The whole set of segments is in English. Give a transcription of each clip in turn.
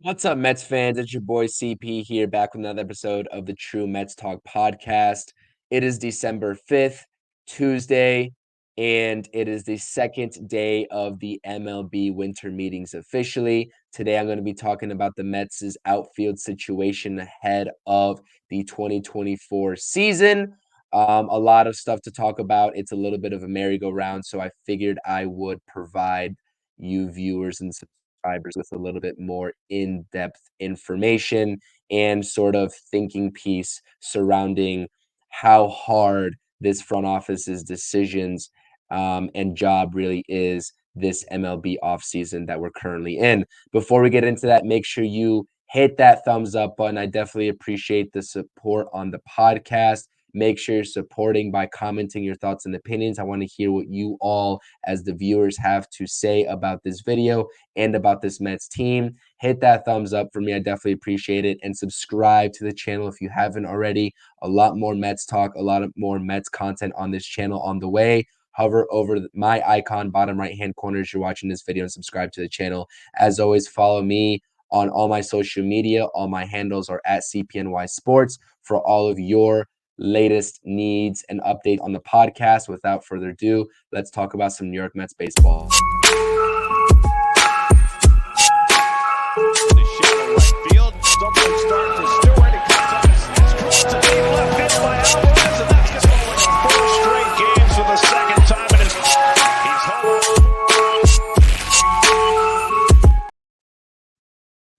What's up, Mets fans? It's your boy CP here, back with another episode of the True Mets Talk podcast. It is December 5th, Tuesday, and it is the second day of the MLB winter meetings officially. Today, I'm going to be talking about the Mets' outfield situation ahead of the 2024 season. A lot of stuff to talk about. It's a little bit of a merry-go-round, so I figured I would provide you viewers and subscribers with a little bit more in-depth information and sort of thinking piece surrounding how hard this front office's decisions and job really is this MLB offseason that we're currently in. Before we get into that, make sure you hit that thumbs up button. I definitely appreciate the support on the podcast. Make sure you're supporting by commenting your thoughts and opinions. I want to hear what you all, as the viewers, have to say about this video and about this Mets team. Hit that thumbs up for me. I definitely appreciate it. And subscribe to the channel if you haven't already. A lot more Mets talk, a lot of more Mets content on this channel on the way. Hover over my icon, bottom right-hand corner as you're watching this video, and subscribe to the channel. As always, follow me on all my social media. All my handles are at CPNYSPORTS for all of your latest needs and update on the podcast. Without further ado, let's talk about some New York Mets baseball.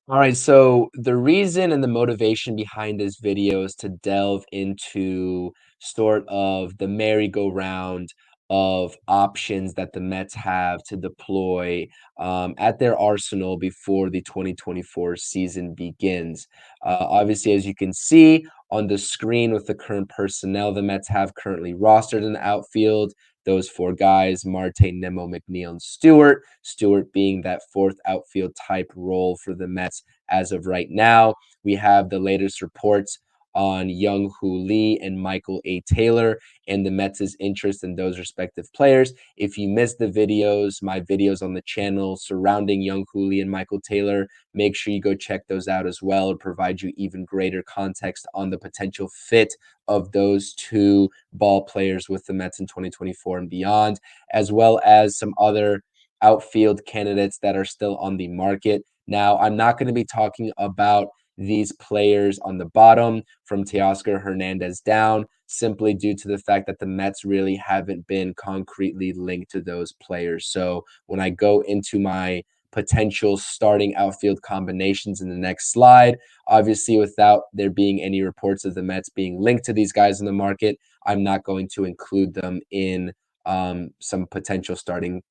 All right, so the reason and the motivation behind this video is to delve into sort of the merry-go-round of options that the Mets have to deploy at their arsenal before the 2024 season begins. Obviously, as you can see on the screen with the current personnel the Mets have currently rostered in the outfield, those four guys: Marte, Nimmo, McNeil, and Stewart. Stewart being that fourth outfield type role for the Mets as of right now. We have the latest reports on Hyun Lee and Michael A. Taylor and the Mets' interest in those respective players. If you missed the videos, my videos on the channel surrounding Hyun Lee and Michael Taylor, make sure you go check those out as well. It'll provide you even greater context on the potential fit of those two ball players with the Mets in 2024 and beyond, as well as some other outfield candidates that are still on the market. Now, I'm not going to be talking about these players on the bottom from Teoscar Hernandez down, simply due to the fact that the Mets really haven't been concretely linked to those players. So when I go into my potential starting outfield combinations in the next slide, obviously without there being any reports of the Mets being linked to these guys in the market, I'm not going to include them in some potential starting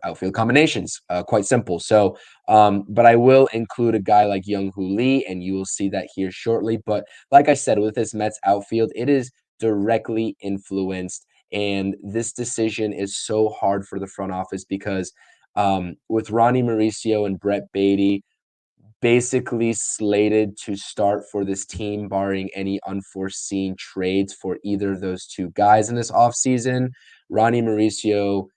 outfield combinations. Quite simple. So, but I will include a guy like Hyun Lee, and you will see that here shortly. But like I said, with this Mets outfield, it is directly influenced, and this decision is so hard for the front office because with Ronnie Mauricio and Brett Beatty basically slated to start for this team, barring any unforeseen trades for either of those two guys in this offseason, Ronnie Mauricio,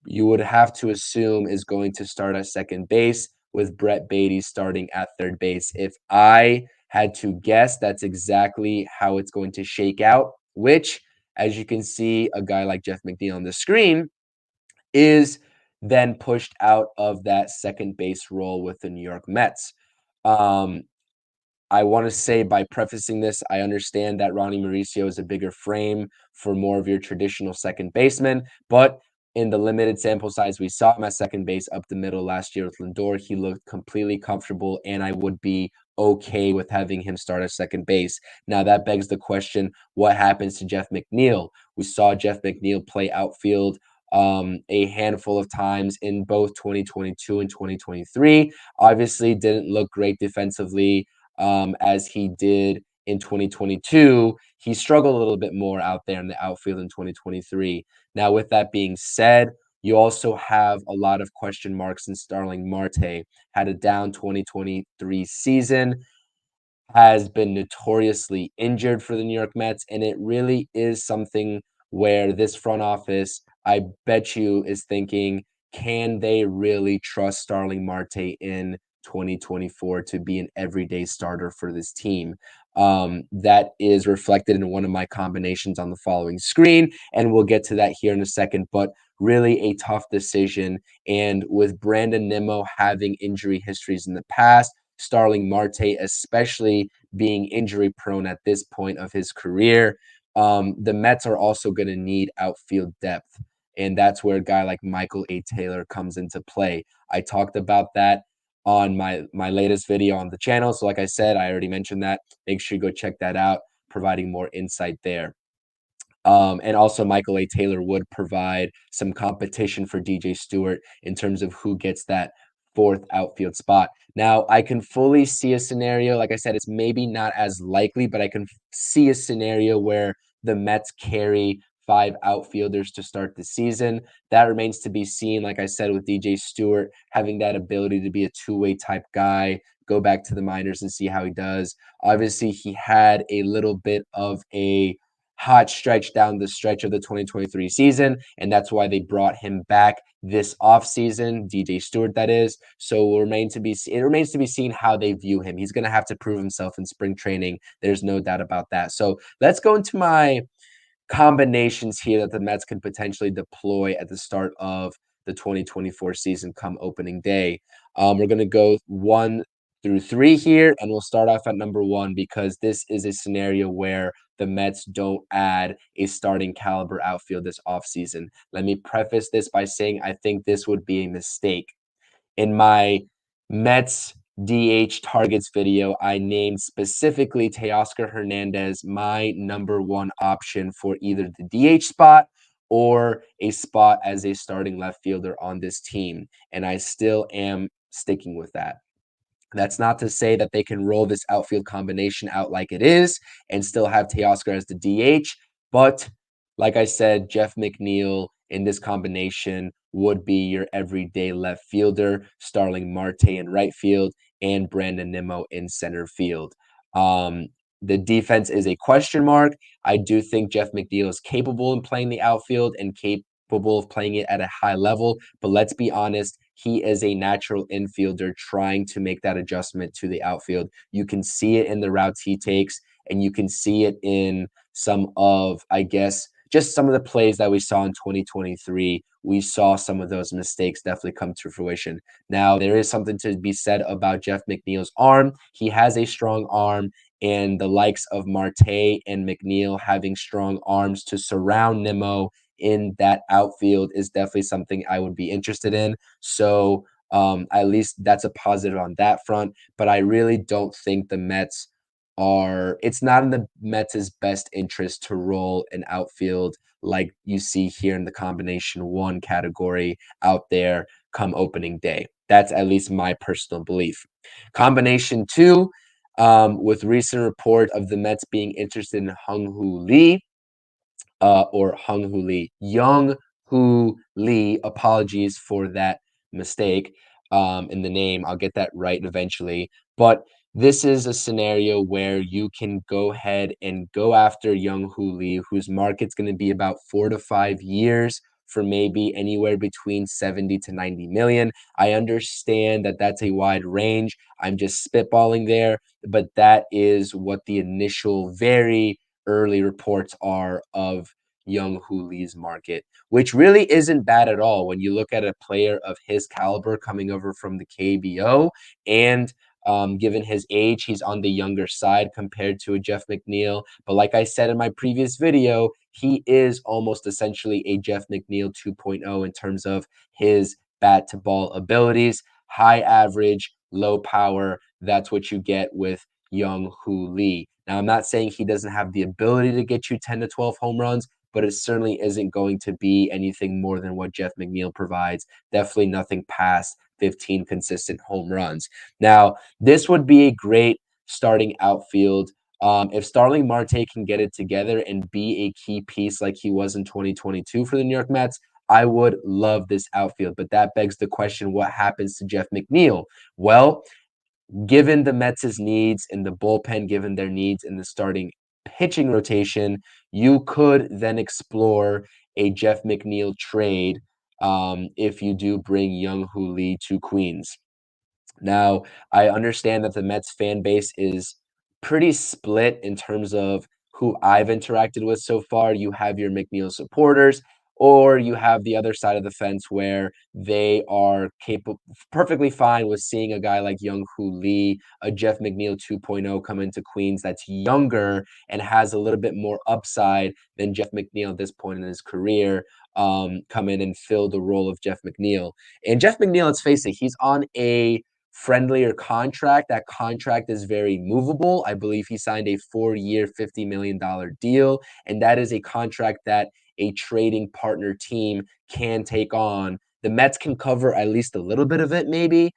you would have to assume, is going to start at second base, with Brett Beatty starting at third base. If I had to guess, that's exactly how it's going to shake out, which, as you can see, a guy like Jeff McNeil on the screen is then pushed out of that second base role with the New York Mets. Um, I want to say, by prefacing this, I understand that Ronnie Mauricio is a bigger frame for more of your traditional second baseman, but in the limited sample size we saw him at second base up the middle last year with Lindor, he looked completely comfortable, and I would be okay with having him start at second base. Now, that begs the question, what happens to Jeff McNeil? We saw Jeff McNeil play outfield a handful of times in both 2022 and 2023. Obviously, didn't look great defensively as he did in 2022. He struggled a little bit more out there in the outfield in 2023. Now, with that being said, you also have a lot of question marks in Starling Marte. Had a down 2023 season, has been notoriously injured for the New York Mets, and it really is something where this front office, I bet you, is thinking, can they really trust Starling Marte in 2024 to be an everyday starter for this team. That is reflected in one of my combinations on the following screen, and we'll get to that here in a second. But really a tough decision. And with Brandon Nimmo having injury histories in the past, Starling Marte, especially being injury prone at this point of his career, the Mets are also going to need outfield depth. And that's where a guy like Michael A. Taylor comes into play. I talked about that on my latest video on the channel. So like I said, I already mentioned that. Make sure you go check that out, providing more insight there. And also, Michael A. Taylor would provide some competition for DJ Stewart in terms of who gets that fourth outfield spot. Now, I can fully see a scenario. Like I said, it's maybe not as likely, but I can see a scenario where the Mets carry five outfielders to start the season. That remains to be seen. Like I said, with DJ Stewart having that ability to be a two-way type guy, go back to the minors and see how he does. Obviously, he had a little bit of a hot stretch down the stretch of the 2023 season, and that's why they brought him back this offseason, DJ Stewart, that is. So it remains to be seen how they view him. He's going to have to prove himself in spring training. There's no doubt about that. So let's go into my combinations here that the Mets could potentially deploy at the start of the 2024 season come opening day. We're going to go 1 through 3 here, and we'll start off at number 1 because this is a scenario where the Mets don't add a starting caliber outfield this offseason. Let me preface this by saying I think this would be a mistake. In my Mets DH targets video, I named specifically Teoscar Hernandez my number 1 option for either the DH spot or a spot as a starting left fielder on this team. And I still am sticking with that. That's not to say that they can roll this outfield combination out like it is and still have Teoscar as the DH. But like I said, Jeff McNeil in this combination would be your everyday left fielder, Starling Marte in right field, and Brandon Nimmo in center field. The defense is a question mark. I do think Jeff McNeil is capable in playing the outfield and capable of playing it at a high level. But let's be honest, he is a natural infielder trying to make that adjustment to the outfield. You can see it in the routes he takes, and you can see it in some of, I guess, just some of the plays that we saw in 2023. We saw some of those mistakes definitely come to fruition. Now, there is something to be said about Jeff McNeil's arm. He has a strong arm, and the likes of Marte and McNeil having strong arms to surround Nimmo in that outfield is definitely something I would be interested in. So at least that's a positive on that front. But I really don't think the Mets it's not in the Mets' best interest to roll an outfield like you see here in the combination 1 category out there come opening day. That's at least my personal belief. Combination 2, with recent report of the Mets being interested in Hyun Lee, Jung Hoo Lee. Apologies for that mistake in the name. I'll get that right eventually. But this is a scenario where you can go ahead and go after Jung Hoo Lee, whose market's going to be about 4 to 5 years for maybe anywhere between 70 to 90 million. I understand that that's a wide range. I'm just spitballing there, but that is what the initial very early reports are of Jung Hoo Lee's market, which really isn't bad at all when you look at a player of his caliber coming over from the KBO. And given his age, he's on the younger side compared to a Jeff McNeil. But like I said in my previous video, he is almost essentially a Jeff McNeil 2.0 in terms of his bat to ball abilities. High average, low power. That's what you get with Jung Hoo Lee. Now, I'm not saying he doesn't have the ability to get you 10 to 12 home runs, but it certainly isn't going to be anything more than what Jeff McNeil provides. Definitely nothing past 15 consistent home runs. Now, this would be a great starting outfield. If Starling Marte can get it together and be a key piece like he was in 2022 for the New York Mets, I would love this outfield. But that begs the question, what happens to Jeff McNeil? Well, given the Mets' needs in the bullpen, given their needs in the starting pitching rotation, you could then explore a Jeff McNeil trade if you do bring Jung Hoo Lee to Queens. Now, I understand that the Mets fan base is pretty split in terms of who I've interacted with so far. You have your McNeil supporters, or you have the other side of the fence where they are capable perfectly fine with seeing a guy like Jung Lee, a Jeff McNeil 2.0 come into Queens that's younger and has a little bit more upside than Jeff McNeil at this point in his career, come in and fill the role of Jeff McNeil. And Jeff McNeil, let's face it, he's on a friendlier contract. That contract is very movable. I believe he signed a 4-year, $50 million deal, and that is a contract that a trading partner team can take on. The Mets can cover at least a little bit of it, maybe.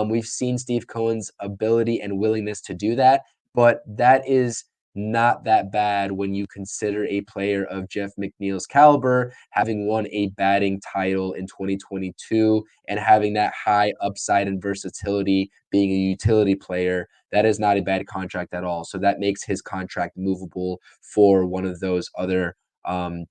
We've seen Steve Cohen's ability and willingness to do that, but that is not that bad when you consider a player of Jeff McNeil's caliber having won a batting title in 2022 and having that high upside and versatility, being a utility player. That is not a bad contract at all. So that makes his contract movable for one of those other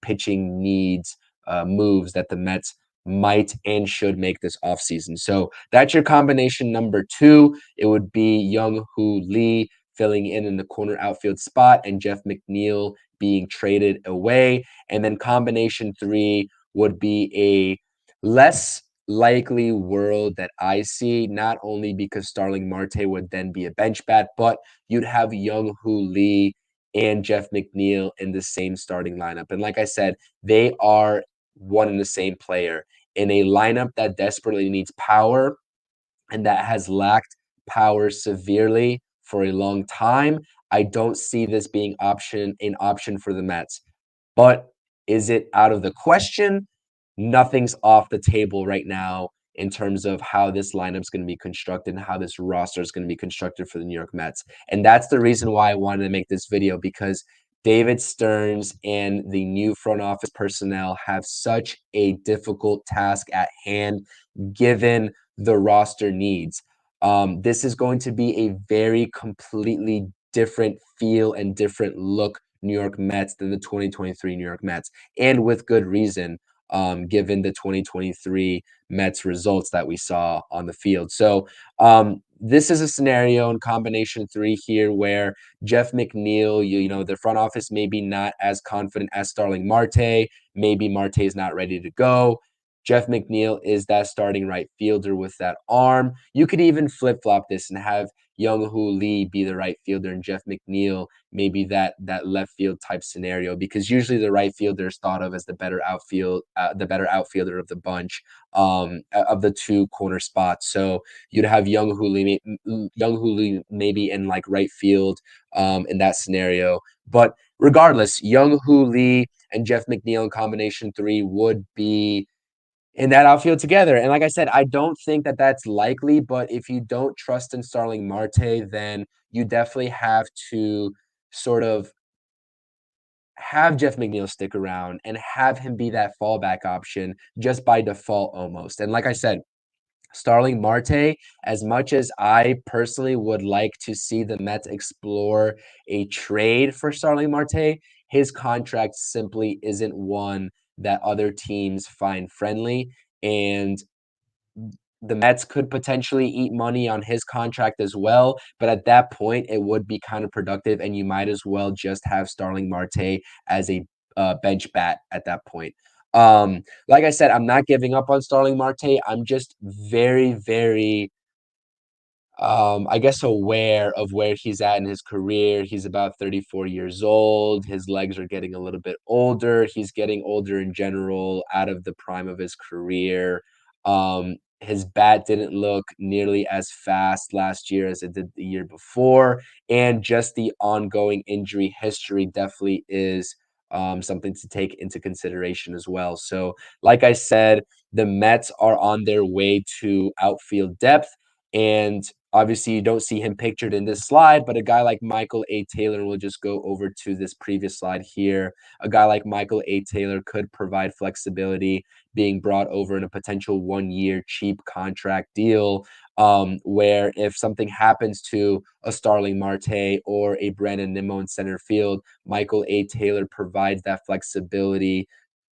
pitching needs moves that the Mets might and should make this offseason. So that's your combination number two. It would be Jung Lee filling in the corner outfield spot and Jeff McNeil being traded away. And then combination three would be a less likely world that I see, not only because Starling Marte would then be a bench bat, but you'd have Jung Lee and Jeff McNeil in the same starting lineup. And like I said, they are one and the same player in a lineup that desperately needs power and that has lacked power severely for a long time. I don't see this being an option for the Mets. But is it out of the question? Nothing's off the table right now in terms of how this lineup's going to be constructed and how this roster is going to be constructed for the New York Mets. And that's the reason why I wanted to make this video, because David Stearns and the new front office personnel have such a difficult task at hand given the roster needs. This is going to be a very completely different feel and different look New York Mets than the 2023 New York Mets, and with good reason, given the 2023 Mets results that we saw on the field. So this is a scenario in combination three here where Jeff McNeil, the front office maybe not as confident as Starling Marte. Maybe Marte is not ready to go. Jeff McNeil is that starting right fielder with that arm. You could even flip-flop this and have Jung Lee be the right fielder and Jeff McNeil maybe that left field type scenario, because usually the right fielder is thought of as the better outfielder of the bunch, of the two corner spots. So you'd have Jung Lee maybe in like right field in that scenario. But regardless, Jung Lee and Jeff McNeil in combination three would be in that outfield together. And like I said, I don't think that that's likely, but if you don't trust in Starling Marte, then you definitely have to sort of have Jeff McNeil stick around and have him be that fallback option just by default almost. And like I said, Starling Marte, as much as I personally would like to see the Mets explore a trade for Starling Marte, his contract simply isn't one that other teams find friendly. And the Mets could potentially eat money on his contract as well, but at that point, it would be kind of productive, and you might as well just have Starling Marte as a bench bat at that point. Like I said, I'm not giving up on Starling Marte. I'm just very, very I guess aware of where he's at in his career. He's about 34 years old. His legs are getting a little bit older. He's getting older in general, out of the prime of his career. His bat didn't look nearly as fast last year as it did the year before. And just the ongoing injury history definitely is something to take into consideration as well. So, like I said, the Mets are on their way to outfield depth. And obviously, you don't see him pictured in this slide, but a guy like Michael A. Taylor, we'll just go over to this previous slide here. A guy like Michael A. Taylor could provide flexibility, being brought over in a potential 1-year cheap contract deal, where if something happens to a Starling Marte or a Brandon Nimmo in center field, Michael A. Taylor provides that flexibility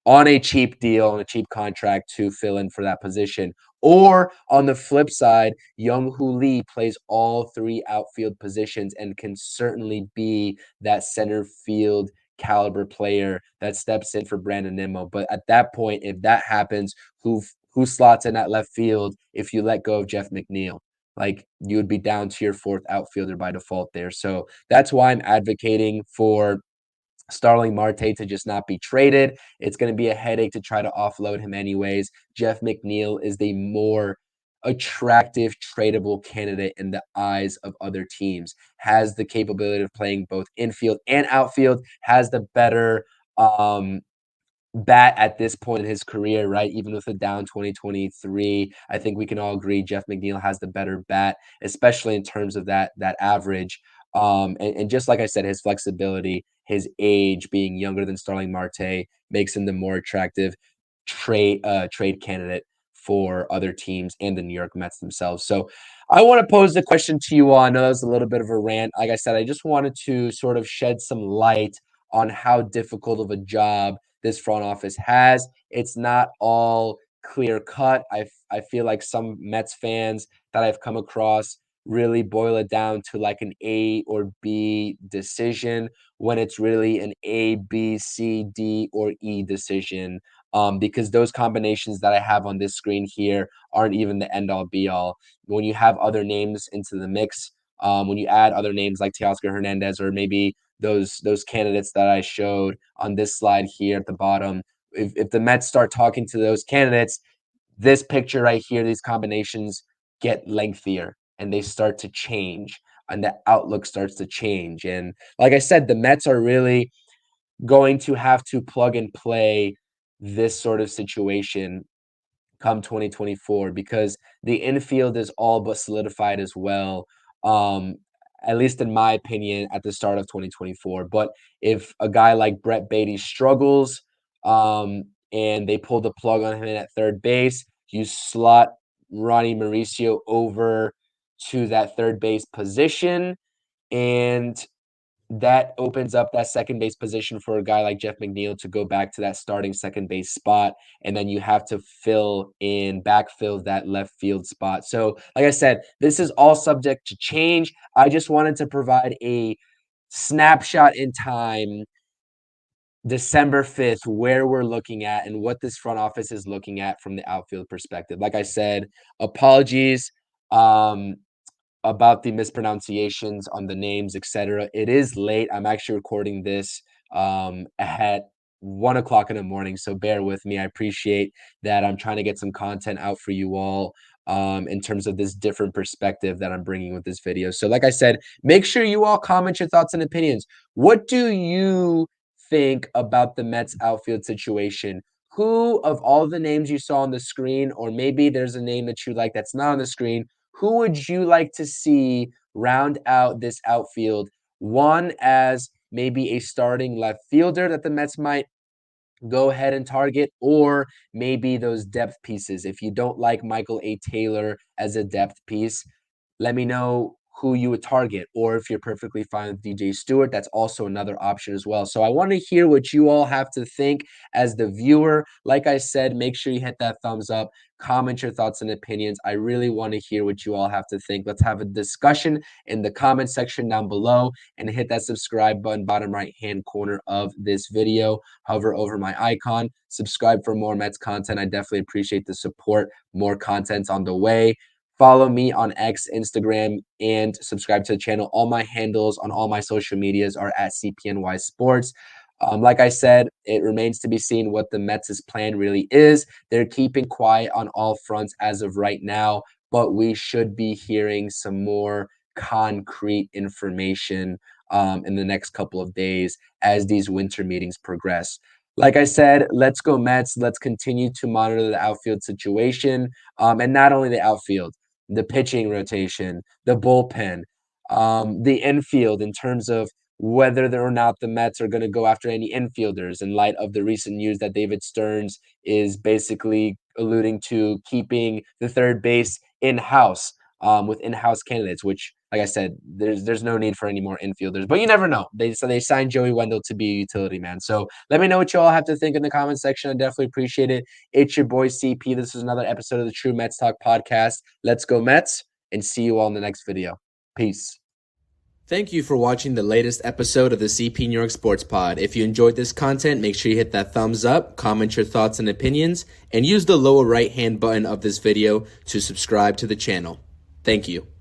on a cheap deal, on a cheap contract to fill in for that position. Or on the flip side, Jung Lee plays all three outfield positions and can certainly be that center field caliber player that steps in for Brandon Nimmo. But at that point, if that happens, who slots in at left field if you let go of Jeff McNeil? Like, you would be down to your fourth outfielder by default there. So that's why I'm advocating for Starling Marte to just not be traded. It's going to be a headache to try to offload him anyways. Jeff McNeil is the more attractive tradable candidate in the eyes of other teams. Has the capability of playing both infield and outfield, has the better bat at this point in his career, right? Even with a down 2023, I think we can all agree Jeff McNeil has the better bat, especially in terms of that average. And just like I said, his flexibility, his age, being younger than Starling Marte, makes him the more attractive trade candidate for other teams and the New York Mets themselves. So I want to pose the question to you all. I know that was a little bit of a rant. Like I said, I just wanted to sort of shed some light on how difficult of a job this front office has. It's not all clear cut. I feel like some Mets fans that I've come across really boil it down to like an A or B decision when it's really an A, B, C, D, or E decision. Because those combinations that I have on this screen here aren't even the end all be all. When you have other names into the mix, when you add other names like Teoscar Hernandez or maybe those candidates that I showed on this slide here at the bottom, if the Mets start talking to those candidates, this picture right here, these combinations get lengthier and they start to change and the outlook starts to change. And like I said, the Mets are really going to have to plug and play this sort of situation come 2024 because the infield is all but solidified as well. Um, at least in my opinion, at the start of 2024. But if a guy like Brett Beatty struggles, and they pull the plug on him at third base, you slot Ronnie Mauricio over to that third base position, and that opens up that second base position for a guy like Jeff McNeil to go back to that starting second base spot. And then you have to backfill that left field spot. So, like I said, this is all subject to change. I just wanted to provide a snapshot in time, December 5th, where we're looking at and what this front office is looking at from the outfield perspective. Like I said, apologies. About the mispronunciations on the names, etc. It is late. I'm actually recording this at 1 o'clock in the morning, so bear with me. I appreciate that. I'm trying to get some content out for you all in terms of this different perspective that I'm bringing with this video. So, like I said, make sure you all comment your thoughts and opinions. What do you think about the Mets outfield situation? Who of all the names you saw on the screen, or maybe there's a name that you like that's not on the screen, who would you like to see round out this outfield? One, as maybe a starting left fielder that the Mets might go ahead and target, or maybe those depth pieces. If you don't like Michael A. Taylor as a depth piece, let me know who you would target. Or if you're perfectly fine with DJ Stewart, that's also another option as well. So I want to hear what you all have to think as the viewer. Like I said, make sure you hit that thumbs up, comment your thoughts and opinions. I really want to hear what you all have to think. Let's have a discussion in the comment section down below, and hit that subscribe button bottom right hand corner of this video. Hover over my icon, subscribe for more Mets content. I definitely appreciate the support. More content's on the way. Follow me on X, Instagram, and subscribe to the channel. All my handles on all my social medias are at CPNYSports. Like I said, it remains to be seen what the Mets' plan really is. They're keeping quiet on all fronts as of right now, but we should be hearing some more concrete information in the next couple of days as these winter meetings progress. Like I said, let's go Mets. Let's continue to monitor the outfield situation, and not only the outfield, the pitching rotation, the bullpen, the infield in terms of whether or not the Mets are going to go after any infielders in light of the recent news that David Stearns is basically alluding to keeping the third base in-house with in-house candidates, which like I said, there's no need for any more infielders. But you never know. They signed Joey Wendell to be a utility man. So let me know what you all have to think in the comment section. I definitely appreciate it. It's your boy CP. This is another episode of the True Mets Talk podcast. Let's go Mets, and see you all in the next video. Peace. Thank you for watching the latest episode of the CP New York Sports Pod. If you enjoyed this content, make sure you hit that thumbs up, comment your thoughts and opinions, and use the lower right-hand button of this video to subscribe to the channel. Thank you.